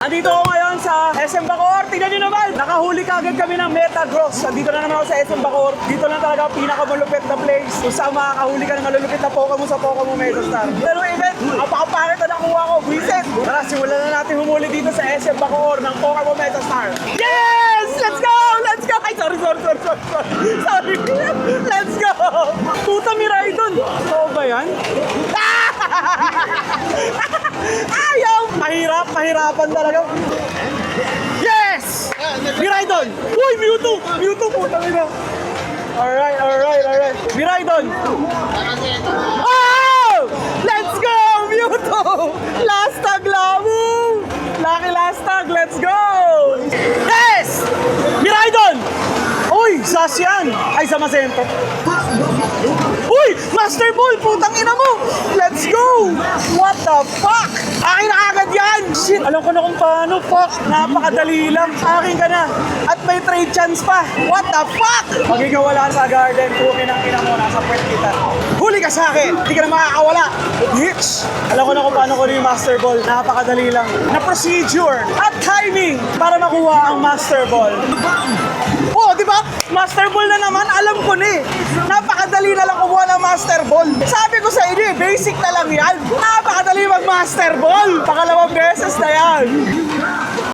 Andito ako ngayon sa SM Bacoor. Tingnan nyo naman, nakahuli kagad kami ng Metagross. Andito na naman ako sa SM Bacoor. Dito lang talaga ang pinakamalupit na place kung saan makakahuli ka ng malulupit na Pokemon sa Pokemon Metastar. Pero event, napakapangit na nakuha ko. Visit! Tara, simulan na natin humuli dito sa SM Bacoor ng Pokemon Metastar. Yes! Let's go! Let's go! Ay, sorry. Sorry. Let's go! Puta Miraidon. Oo ba yan? Ayaw! Mahirapan talaga. Yes! Miraidon! Uy, Mewtwo! Mewtwo, putang ina. Alright. Miraidon! Oh! Let's go! Mewtwo! Last tag Lamu! Lucky last tag, let's go! Yes! Miraidon! Uy, Zacian! Ay, Zamazenta. Uy! Master Ball! Putang ina mo! Let's go! What the fuck? Akin na agad yan! Shit! Alam ko na kung paano. Fuck! Napakadali lang. Akin ka na. At may trade chance pa. What the fuck? Pag ikaw wala sa garden, pukin ang ina mo. Nasa pwet kita. Huli ka sa akin! Hindi ka na makakawala. Bitch! Alam ko na kung paano ko yung Master Ball. Napakadali lang. Na procedure at timing para makuha ang Master Ball. Oh, di ba? Master Ball na naman, alam ko na eh. Napakadali na lang kumuha ng Master Ball. Sabi ko sa inyo eh, basic na lang yan. Napakadali mag-Master Ball. Pangalawang beses na yan.